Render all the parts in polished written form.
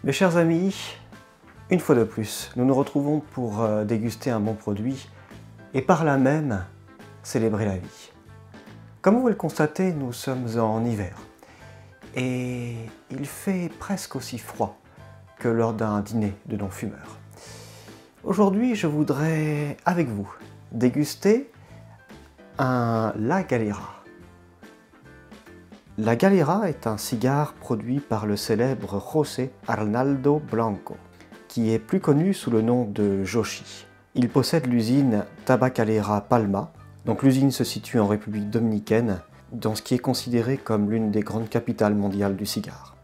Mes chers amis, une fois de plus, nous nous retrouvons pour déguster un bon produit et par là même célébrer la vie. Comme vous pouvez le constater, nous sommes en hiver et il fait presque aussi froid que lors d'un dîner de non-fumeurs. Aujourd'hui, je voudrais, avec vous, déguster un La Galera. La Galera est un cigare produit par le célèbre José Arnaldo Blanco, qui est plus connu sous le nom de Joshi. Il possède l'usine Tabacalera Palma, donc l'usine se situe en République dominicaine, dans ce qui est considéré comme l'une des grandes capitales mondiales du cigare.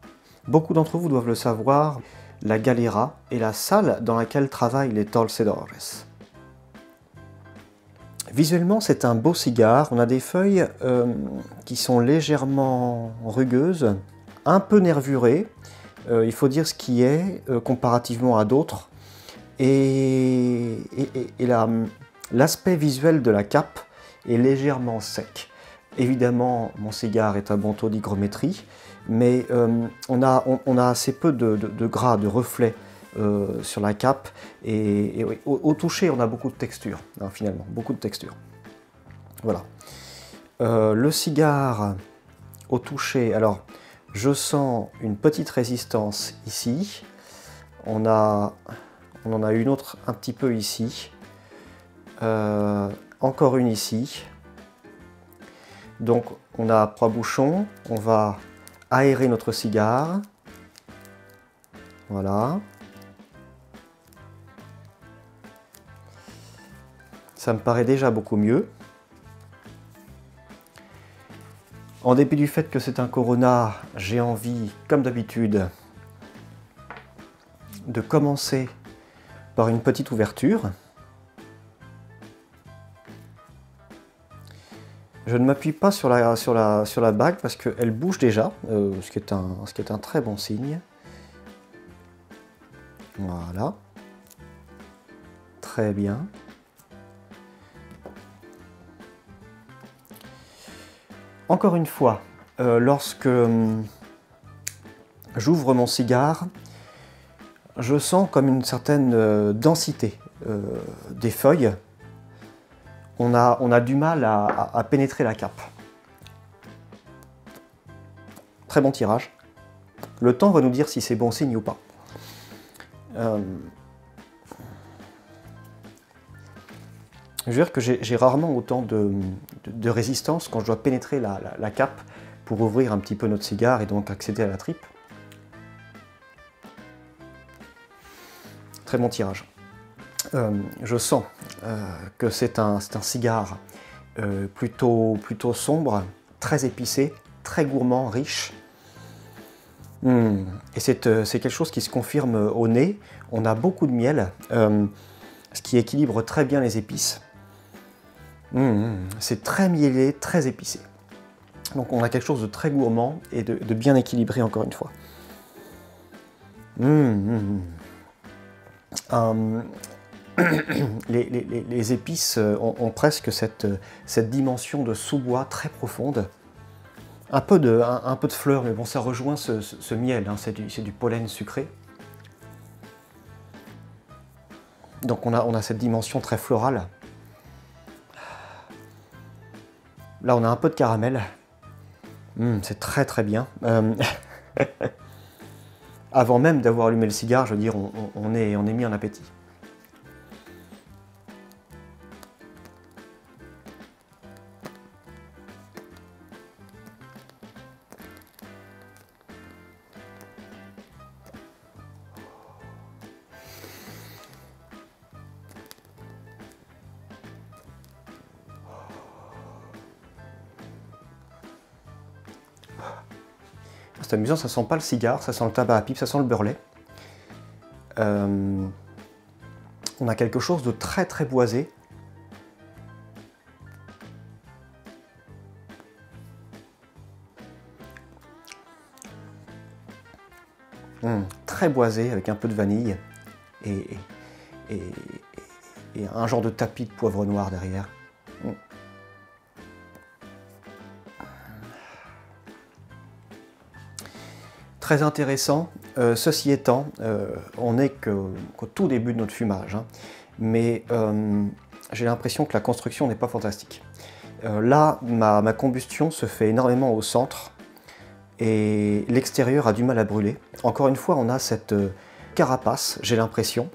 Beaucoup d'entre vous doivent le savoir, la Galera est la salle dans laquelle travaillent les torcedores. Visuellement, c'est un beau cigare. On a des feuilles qui sont légèrement rugueuses, un peu nervurées. Il faut dire ce qui est comparativement à d'autres. Et l'aspect visuel de la cape est légèrement sec. Évidemment, mon cigare est à bon taux d'hygrométrie, mais on a assez peu de gras, de reflets sur la cape, et oui, au toucher on a beaucoup de texture, hein, finalement, beaucoup de texture. Voilà. Le cigare au toucher, alors je sens une petite résistance ici, on en a une autre un petit peu ici, encore une ici. Donc on a 3 bouchons, on va aérer notre cigare, voilà. Ça me paraît déjà beaucoup mieux. En dépit du fait que c'est un Corona, j'ai envie, comme d'habitude, de commencer par une petite ouverture. Je ne m'appuie pas sur la bague parce qu'elle bouge déjà, ce qui est un très bon signe. Voilà. Très bien. Encore une fois, lorsque j'ouvre mon cigare, je sens comme une certaine densité des feuilles. On a du mal à pénétrer la cape. Très bon tirage. Le temps va nous dire si c'est bon signe ou pas. Je veux dire que j'ai rarement autant de résistance quand je dois pénétrer la cape pour ouvrir un petit peu notre cigare et donc accéder à la tripe. Très bon tirage. Je sens que c'est un cigare plutôt sombre, très épicé, très gourmand, riche. Et c'est quelque chose qui se confirme au nez. On a beaucoup de miel, ce qui équilibre très bien les épices. C'est très mielé, très épicé. Donc on a quelque chose de très gourmand et de bien équilibré encore une fois. Les épices ont presque cette dimension de sous-bois très profonde. Un peu de fleurs, mais bon, ça rejoint ce miel, hein, c'est du pollen sucré. Donc on a cette dimension très florale. Là, on a un peu de caramel. C'est très très bien. Avant même d'avoir allumé le cigare, je veux dire, on est mis en appétit. C'est amusant, ça sent pas le cigare, ça sent le tabac à pipe, ça sent le beurre-lait. On a quelque chose de très très boisé. Très boisé, avec un peu de vanille et un genre de tapis de poivre noir derrière. très intéressant. Ceci étant, on n'est qu'au tout début de notre fumage, hein. Mais j'ai l'impression que la construction n'est pas fantastique. Là, ma combustion se fait énormément au centre et l'extérieur a du mal à brûler. Encore une fois, on a cette carapace, j'ai l'impression,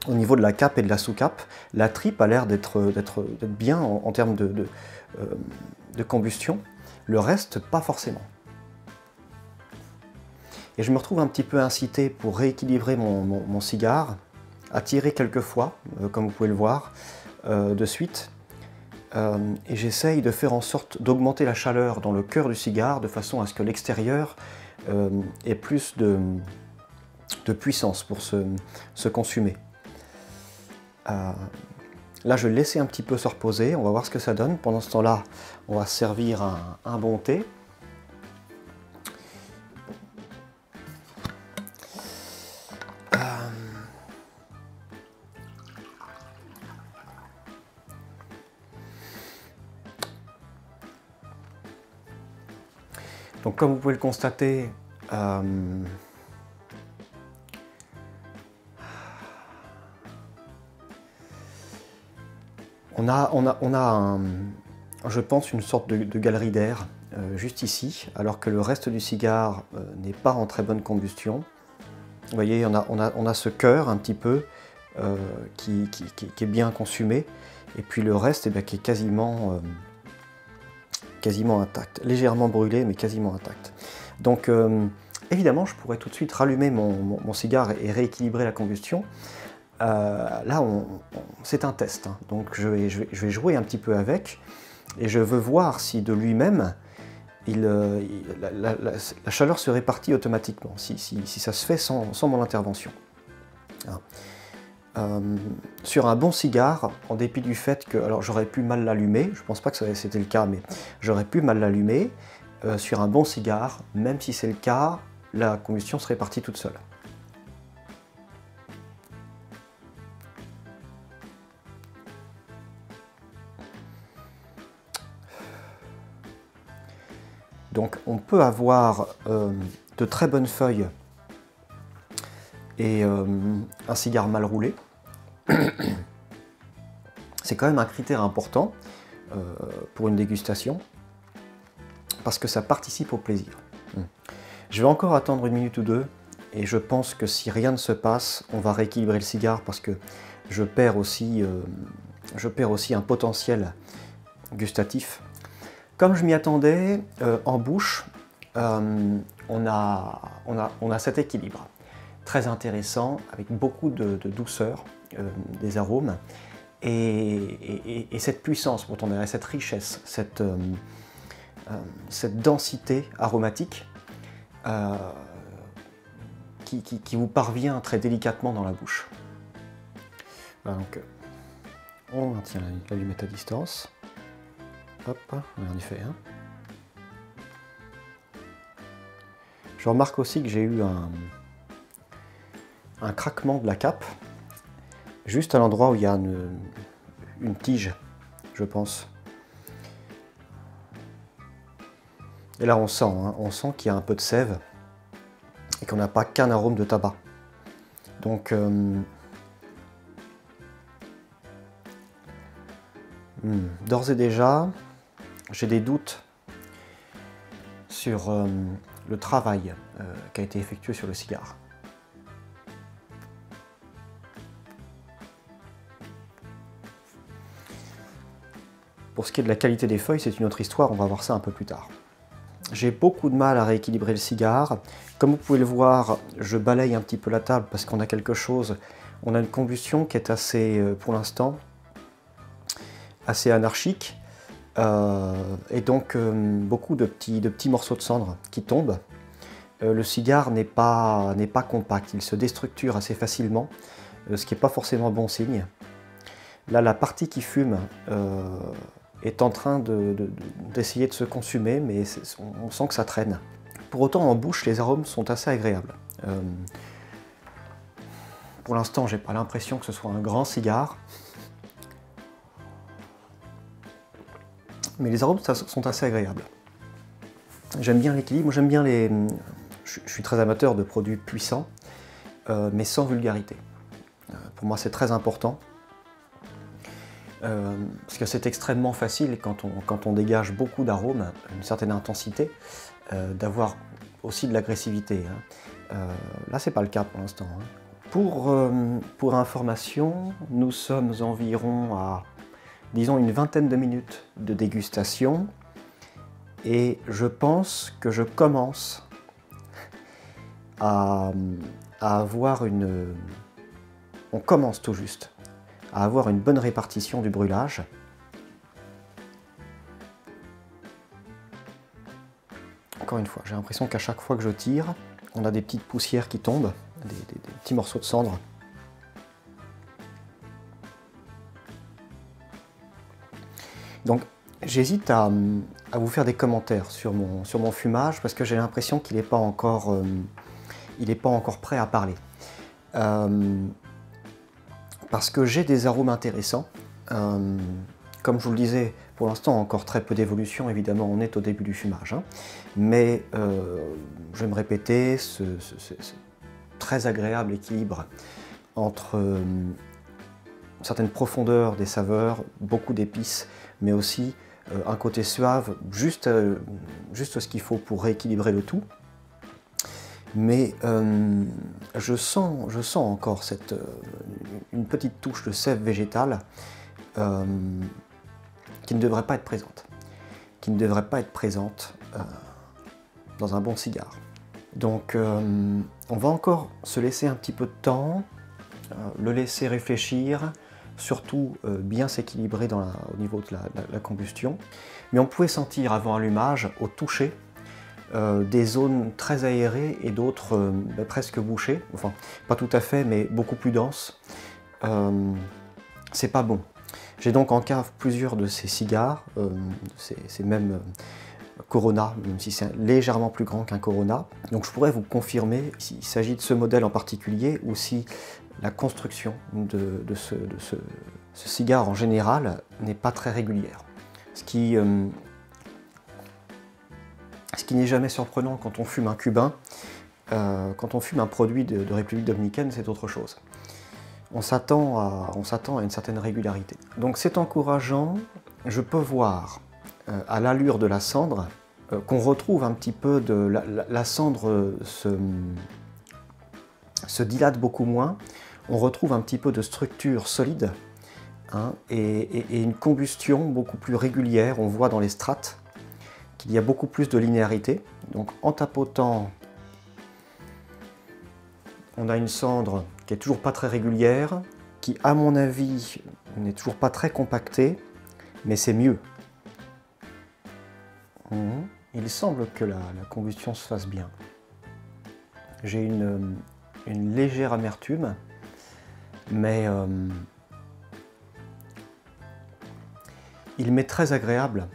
au niveau de la cape et de la sous-cape. La tripe a l'air d'être bien en termes de combustion. Le reste, pas forcément. Et je me retrouve un petit peu incité pour rééquilibrer mon cigare, à tirer quelques fois, comme vous pouvez le voir, de suite. Et j'essaye de faire en sorte d'augmenter la chaleur dans le cœur du cigare, de façon à ce que l'extérieur ait plus de puissance pour se consumer. Là, je vais le laisser un petit peu se reposer, on va voir ce que ça donne. Pendant ce temps-là, on va servir un bon thé. Donc comme vous pouvez le constater, on a je pense, une sorte de galerie d'air juste ici, alors que le reste du cigare n'est pas en très bonne combustion. Vous voyez, on a ce cœur un petit peu qui est bien consumé, et puis le reste eh bien, qui est quasiment intact, légèrement brûlé mais quasiment intact. Donc évidemment je pourrais tout de suite rallumer mon cigare et rééquilibrer la combustion. Là c'est un test, hein. Donc je vais jouer un petit peu avec et je veux voir si de lui-même la chaleur se répartit automatiquement, si ça se fait sans mon intervention. Sur un bon cigare, en dépit du fait que, alors j'aurais pu mal l'allumer, je pense pas que c'était le cas, mais j'aurais pu mal l'allumer, sur un bon cigare, même si c'est le cas, la combustion serait partie toute seule. Donc on peut avoir de très bonnes feuilles et un cigare mal roulé. C'est quand même un critère important pour une dégustation, parce que ça participe au plaisir. Je vais encore attendre une minute ou deux, et je pense que si rien ne se passe, on va rééquilibrer le cigare, parce que je perds aussi un potentiel gustatif. Comme je m'y attendais, en bouche, on a cet équilibre très intéressant, avec beaucoup de douceur des arômes, et cette puissance pour tourner, cette richesse, cette densité aromatique qui vous parvient très délicatement dans la bouche. Voilà, donc, on maintient l'allumette à distance. Hop, en effet. Hein. Je remarque aussi que j'ai eu un craquement de la cape, juste à l'endroit où il y a une tige, je pense. Et là on sent, hein, qu'il y a un peu de sève et qu'on n'a pas qu'un arôme de tabac. Donc d'ores et déjà, j'ai des doutes sur le travail qui a été effectué sur le cigare. Pour ce qui est de la qualité des feuilles, c'est une autre histoire, on va voir ça un peu plus tard. J'ai beaucoup de mal à rééquilibrer le cigare. Comme vous pouvez le voir, je balaye un petit peu la table parce qu'on a quelque chose, on a une combustion qui est assez, pour l'instant, assez anarchique. Et donc beaucoup de petits morceaux de cendre qui tombent. Le cigare n'est pas compact, il se déstructure assez facilement, ce qui n'est pas forcément un bon signe. Là, la partie qui fume est en train d'essayer de se consumer, mais on sent que ça traîne. Pour autant, en bouche, les arômes sont assez agréables. Pour l'instant, j'ai pas l'impression que ce soit un grand cigare, mais les arômes sont assez agréables. J'aime bien l'équilibre, j'aime bien je je suis très amateur de produits puissants, mais sans vulgarité. Pour moi, c'est très important. Parce que c'est extrêmement facile quand on dégage beaucoup d'arômes, une certaine intensité, d'avoir aussi de l'agressivité. Là, c'est pas le cas pour l'instant. Pour information, nous sommes environ à, disons, une vingtaine de minutes de dégustation et je pense que je commence à avoir une... On commence tout juste à avoir une bonne répartition du brûlage. Encore une fois, j'ai l'impression qu'à chaque fois que je tire, on a des petites poussières qui tombent, des petits morceaux de cendre. Donc j'hésite à vous faire des commentaires sur mon fumage parce que j'ai l'impression qu'il n'est pas encore prêt à parler. Parce que j'ai des arômes intéressants. Comme je vous le disais, pour l'instant encore très peu d'évolution, évidemment on est au début du fumage. Mais je vais me répéter, ce très agréable équilibre entre certaines profondeurs des saveurs, beaucoup d'épices, mais aussi un côté suave, juste ce qu'il faut pour rééquilibrer le tout. Mais je sens encore une petite touche de sève végétale qui ne devrait pas être présente. Dans un bon cigare. Donc on va encore se laisser un petit peu de temps, le laisser réfléchir, surtout bien s'équilibrer au niveau de la combustion. Mais on pouvait sentir avant allumage, au toucher, des zones très aérées et d'autres presque bouchées, enfin pas tout à fait mais beaucoup plus denses. C'est pas bon. J'ai donc en cave plusieurs de ces cigares, c'est même Corona, même si c'est légèrement plus grand qu'un Corona. Donc je pourrais vous confirmer s'il s'agit de ce modèle en particulier ou si la construction de ce cigare en général n'est pas très régulière. Ce qui n'est jamais surprenant quand on fume un cubain. Quand on fume un produit de République dominicaine, c'est autre chose. On s'attend à une certaine régularité. Donc c'est encourageant. Je peux voir à l'allure de la cendre qu'on retrouve un petit peu de... La cendre se dilate beaucoup moins. On retrouve un petit peu de structure solide et une combustion beaucoup plus régulière. On voit dans les strates qu'il y a beaucoup plus de linéarité. Donc en tapotant, on a une cendre qui est toujours pas très régulière, qui à mon avis n'est toujours pas très compactée, mais c'est mieux. Il semble que la combustion se fasse bien. J'ai une légère amertume, mais il m'est très agréable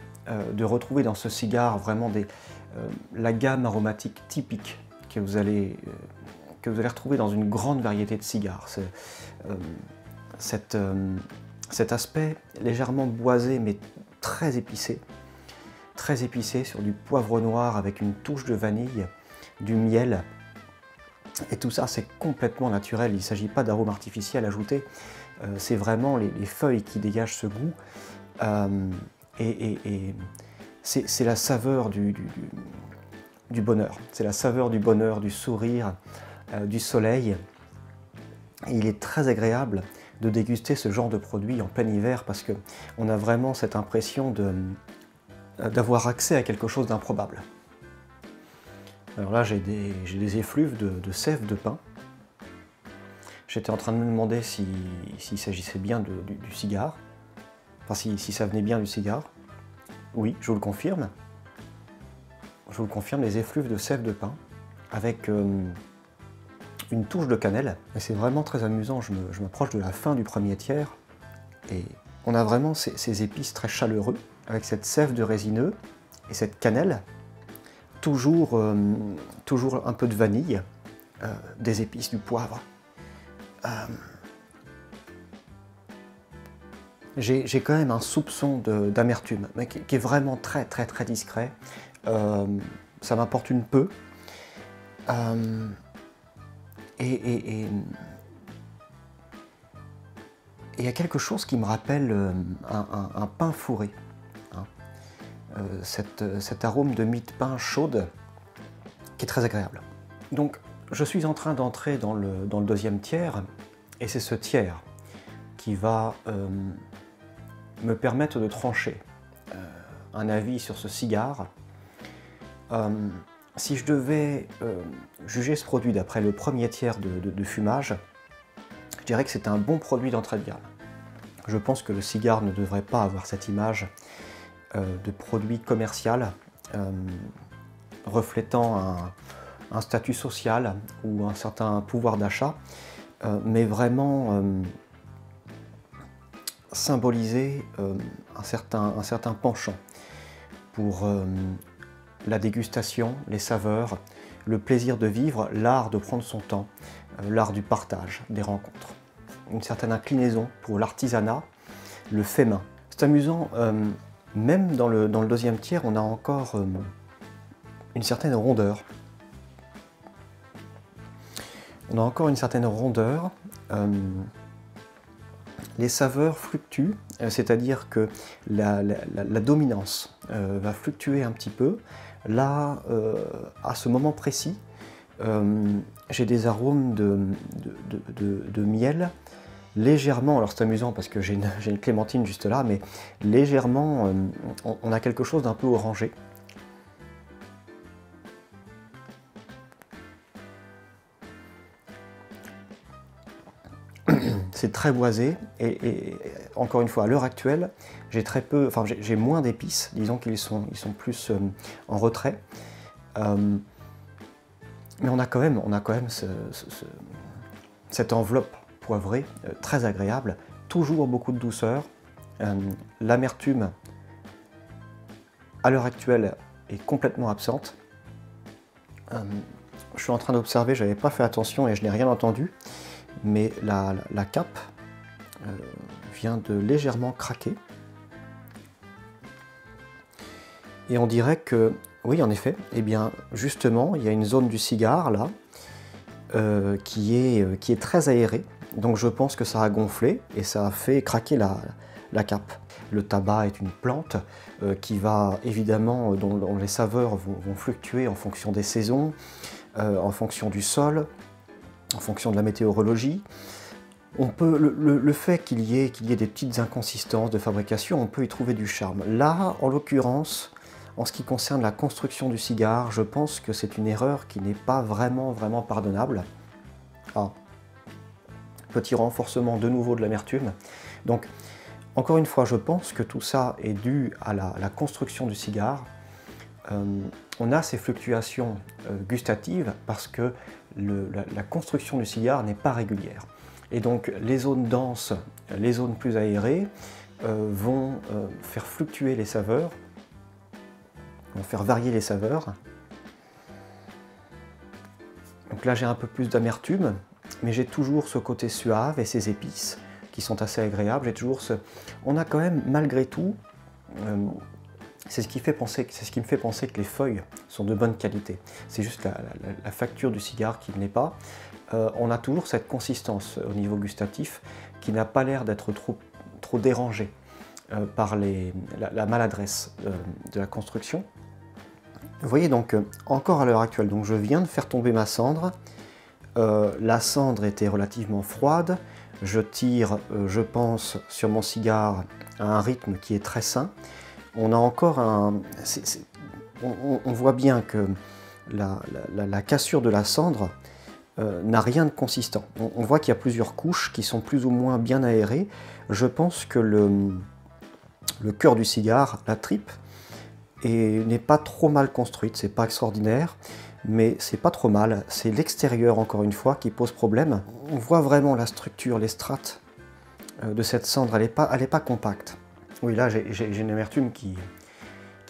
de retrouver dans ce cigare vraiment la gamme aromatique typique que vous allez retrouver dans une grande variété de cigares. Cet aspect légèrement boisé mais très épicé sur du poivre noir avec une touche de vanille, du miel. Et tout ça, c'est complètement naturel, il ne s'agit pas d'arômes artificiels ajoutés, c'est vraiment les feuilles qui dégagent ce goût. Et c'est la saveur du bonheur, c'est la saveur du bonheur, du sourire, du soleil. Et il est très agréable de déguster ce genre de produit en plein hiver parce qu'on a vraiment cette impression d'avoir accès à quelque chose d'improbable. Alors là, j'ai des effluves de sève de pin. J'étais en train de me demander s'il s'agissait bien du cigare, enfin si ça venait bien du cigare. Oui, je vous le confirme. Je vous le confirme, les effluves de sève de pin avec une touche de cannelle. Et c'est vraiment très amusant, je m'approche de la fin du premier tiers et on a vraiment ces épices très chaleureux avec cette sève de résineux et cette cannelle. Toujours un peu de vanille, des épices, du poivre. J'ai quand même un soupçon d'amertume, mais qui est vraiment très discret. Ça m'apporte une peu, Et il y a quelque chose qui me rappelle un pain fourré, hein. Cet arôme de mie de pain chaude qui est très agréable. Donc je suis en train d'entrer dans le deuxième tiers, et c'est ce tiers qui va me permettre de trancher un avis sur ce cigare. Si je devais juger ce produit d'après le premier tiers de fumage, je dirais que c'est un bon produit d'entrée de gamme. Je pense que le cigare ne devrait pas avoir cette image de produit commercial reflétant un statut social ou un certain pouvoir d'achat, mais vraiment symboliser un certain penchant pour la dégustation, les saveurs, le plaisir de vivre, l'art de prendre son temps, l'art du partage, des rencontres. Une certaine inclinaison pour l'artisanat, le fait main. C'est amusant, même dans le deuxième tiers, on a encore une certaine rondeur. On a encore une certaine rondeur. Les saveurs fluctuent, c'est-à-dire que la dominance va fluctuer un petit peu. Là, à ce moment précis, j'ai des arômes de miel, légèrement, alors c'est amusant parce que j'ai une clémentine juste là, mais légèrement, on a quelque chose d'un peu orangé. C'est très boisé et encore une fois, à l'heure actuelle, j'ai très peu, enfin j'ai moins d'épices, disons qu'ils sont plus en retrait. Mais on a quand même cette enveloppe poivrée très agréable, toujours beaucoup de douceur. L'amertume, à l'heure actuelle, est complètement absente. Je suis en train d'observer, je n'avais pas fait attention et je n'ai rien entendu, mais la cape vient de légèrement craquer. Et on dirait que, oui en effet, eh bien justement, il y a une zone du cigare là, qui est très aérée. Donc je pense que ça a gonflé et ça a fait craquer la cape. Le tabac est une plante qui va évidemment, dont les saveurs vont fluctuer en fonction des saisons, en fonction du sol, en fonction de la météorologie. On peut, le fait qu'il y ait des petites inconsistances de fabrication, on peut y trouver du charme. Là, en l'occurrence, en ce qui concerne la construction du cigare, je pense que c'est une erreur qui n'est pas vraiment pardonnable. Ah. Petit renforcement de nouveau de l'amertume. Donc, encore une fois, je pense que tout ça est dû à la construction du cigare. On a ces fluctuations gustatives parce que la construction du cigare n'est pas régulière. Et donc les zones denses, les zones plus aérées vont faire fluctuer les saveurs, vont faire varier les saveurs. Donc là j'ai un peu plus d'amertume, mais j'ai toujours ce côté suave et ces épices qui sont assez agréables. J'ai toujours on a quand même malgré tout, c'est ce qui me fait penser que les feuilles sont de bonne qualité. C'est juste la facture du cigare qui ne l'est pas. On a toujours cette consistance au niveau gustatif qui n'a pas l'air d'être trop dérangée par la maladresse de la construction. Vous voyez donc, encore à l'heure actuelle, donc je viens de faire tomber ma cendre. La cendre était relativement froide. Je tire, je pense, sur mon cigare à un rythme qui est très sain. On a encore on voit bien que la cassure de la cendre n'a rien de consistant. On voit qu'il y a plusieurs couches qui sont plus ou moins bien aérées. Je pense que le cœur du cigare, la tripe, n'est pas trop mal construite. C'est pas extraordinaire, mais c'est pas trop mal. C'est l'extérieur, encore une fois, qui pose problème. On voit vraiment la structure, les strates de cette cendre. Elle n'est pas compacte. Oui, là, j'ai une amertume qui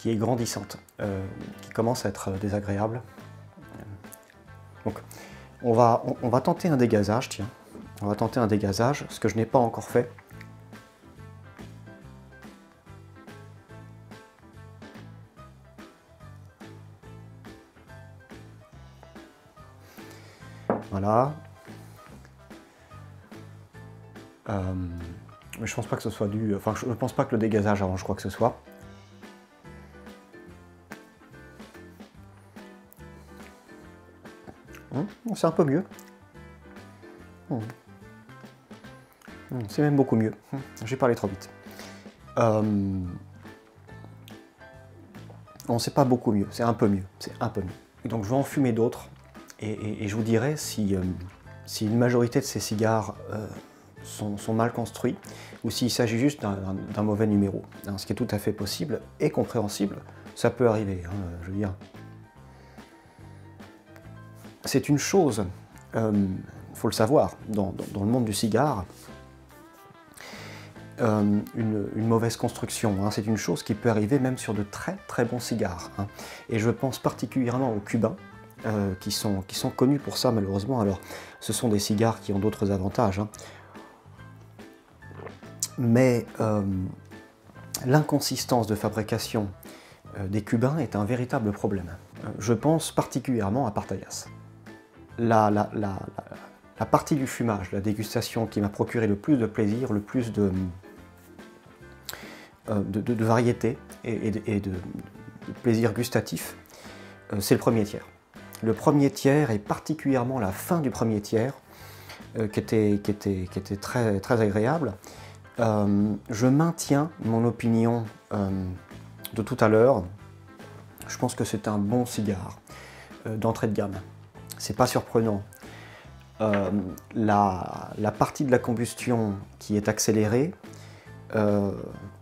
est grandissante, qui commence à être désagréable. Donc, on va tenter un dégazage, tiens. On va tenter un dégazage, ce que je n'ai pas encore fait. Voilà. Mais je pense pas que ce soit dû... Enfin, je ne pense pas que le dégazage arrange quoi que ce soit. C'est un peu mieux. C'est même beaucoup mieux. J'ai parlé trop vite. Non, c'est pas beaucoup mieux, c'est un peu mieux. C'est un peu mieux. Et donc je vais en fumer d'autres. Et je vous dirai si une majorité de ces cigares sont mal construits ou s'il s'agit juste d'un mauvais numéro. Ce qui est tout à fait possible et compréhensible. Ça peut arriver, hein, je veux dire. C'est une chose, faut le savoir, dans le monde du cigare, une mauvaise construction, hein, c'est une chose qui peut arriver même sur de très très bons cigares. Hein. Et je pense particulièrement aux Cubains, qui sont connus pour ça malheureusement. Alors, ce sont des cigares qui ont d'autres avantages. Hein. Mais l'inconsistance de fabrication des Cubains est un véritable problème. Je pense particulièrement à Partayas. La partie du fumage, la dégustation qui m'a procuré le plus de plaisir, le plus de variété et de plaisir gustatif, c'est le premier tiers. Le premier tiers et particulièrement la fin du premier tiers qui était très, très agréable. Je maintiens mon opinion de tout à l'heure. Je pense que c'est un bon cigare d'entrée de gamme. C'est pas surprenant. La partie de la combustion qui est accélérée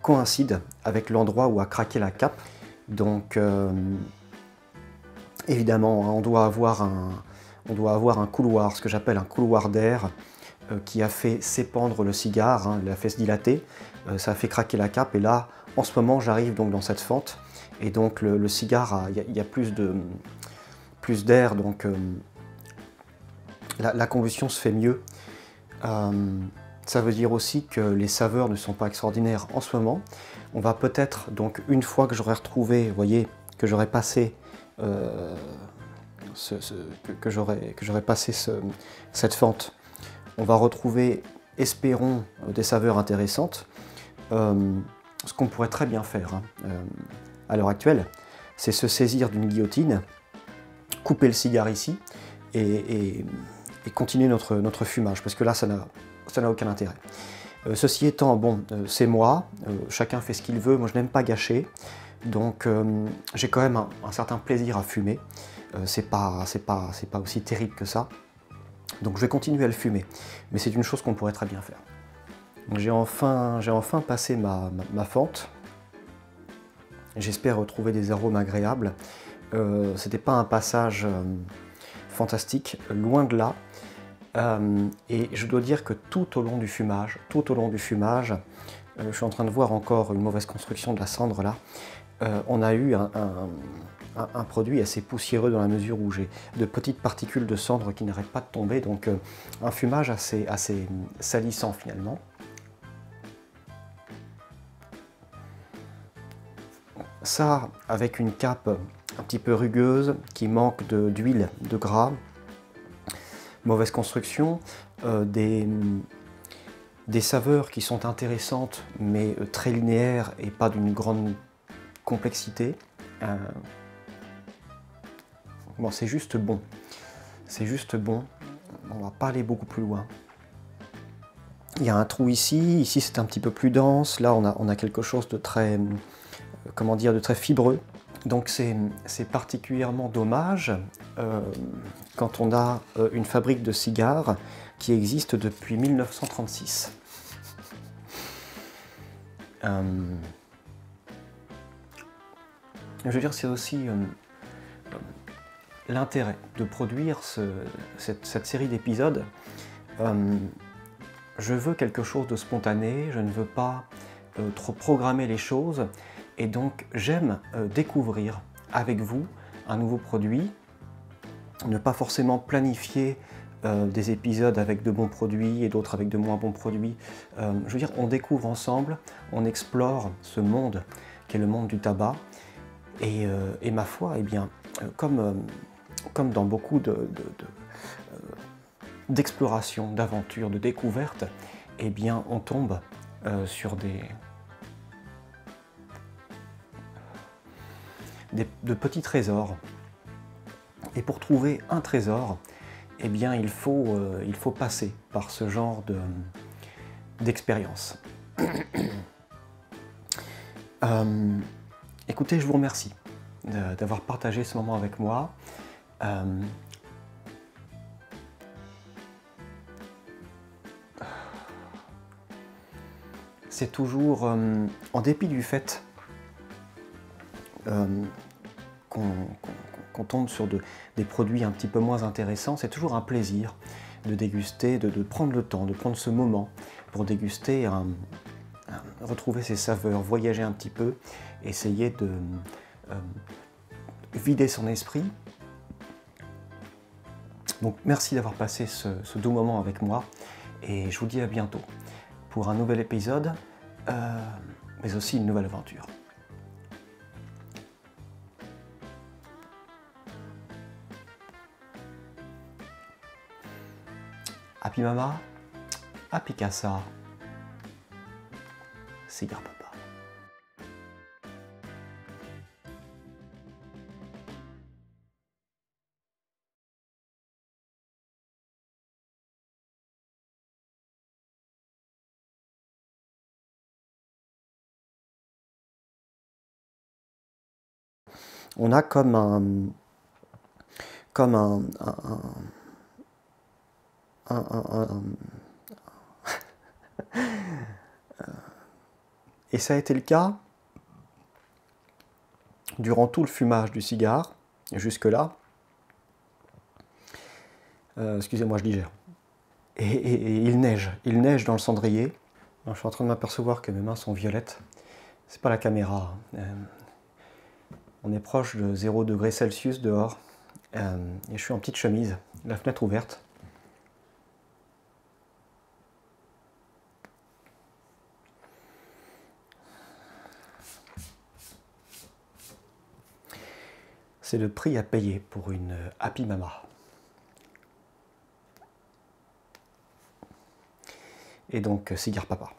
coïncide avec l'endroit où a craqué la cape. Donc évidemment, on doit avoir un couloir, ce que j'appelle un couloir d'air, qui a fait s'épandre le cigare, hein, l'a fait se dilater, ça a fait craquer la cape, et là, en ce moment, j'arrive donc dans cette fente, et donc le cigare, il y a plus d'air, donc la combustion se fait mieux. Ça veut dire aussi que les saveurs ne sont pas extraordinaires en ce moment. On va peut-être, donc une fois que j'aurai retrouvé, vous voyez, que j'aurai passé cette fente, on va retrouver, espérons, des saveurs intéressantes. Ce qu'on pourrait très bien faire hein, à l'heure actuelle, c'est se saisir d'une guillotine, couper le cigare ici et continuer notre fumage, parce que là, ça n'a aucun intérêt. Ceci étant, bon, c'est moi, chacun fait ce qu'il veut, moi je n'aime pas gâcher, donc j'ai quand même un certain plaisir à fumer, c'est pas aussi terrible que ça, donc je vais continuer à le fumer, mais c'est une chose qu'on pourrait très bien faire. J'ai enfin passé ma fente, j'espère retrouver des arômes agréables, c'était pas un passage fantastique, loin de là. Et je dois dire que tout au long du fumage, je suis en train de voir encore une mauvaise construction de la cendre là, on a eu un produit assez poussiéreux dans la mesure où j'ai de petites particules de cendre qui n'arrêtent pas de tomber, donc un fumage assez salissant finalement. Ça, avec une cape un petit peu rugueuse, qui manque d'huile, de gras, mauvaise construction, des saveurs qui sont intéressantes mais très linéaires et pas d'une grande complexité. Bon, c'est juste bon. C'est juste bon. On va pas aller beaucoup plus loin. Il y a un trou ici. Ici, c'est un petit peu plus dense. Là, on a quelque chose de très, comment dire, de très fibreux. Donc c'est particulièrement dommage quand on a une fabrique de cigares qui existe depuis 1936. Je veux dire, c'est aussi l'intérêt de produire cette série d'épisodes. Je veux quelque chose de spontané, je ne veux pas trop programmer les choses. Et donc j'aime découvrir avec vous un nouveau produit, ne pas forcément planifier des épisodes avec de bons produits et d'autres avec de moins bons produits. Je veux dire, on découvre ensemble, on explore ce monde qui est le monde du tabac. Et ma foi, eh bien, comme dans beaucoup d'exploration, d'aventure, de découverte, eh bien on tombe sur de petits trésors. Et pour trouver un trésor, eh bien il faut passer par ce genre d'expérience. Écoutez, je vous remercie d'avoir partagé ce moment avec moi. C'est toujours, en dépit du fait qu'on tombe sur des produits un petit peu moins intéressants, c'est toujours un plaisir de déguster, de prendre le temps, de prendre ce moment pour déguster, retrouver ses saveurs, voyager un petit peu, essayer de vider son esprit. Donc merci d'avoir passé ce doux moment avec moi et je vous dis à bientôt pour un nouvel épisode, mais aussi une nouvelle aventure. Happy Mama, Happy Casa, Cigare Papa. On a comme et ça a été le cas durant tout le fumage du cigare, jusque-là. Excusez-moi, je digère. Et il neige dans le cendrier. Alors, je suis en train de m'apercevoir que mes mains sont violettes. C'est pas la caméra. On est proche de 0 degrés Celsius dehors. Et je suis en petite chemise, la fenêtre ouverte. C'est le prix à payer pour une Happy Mama. Et donc, Cigare Papa.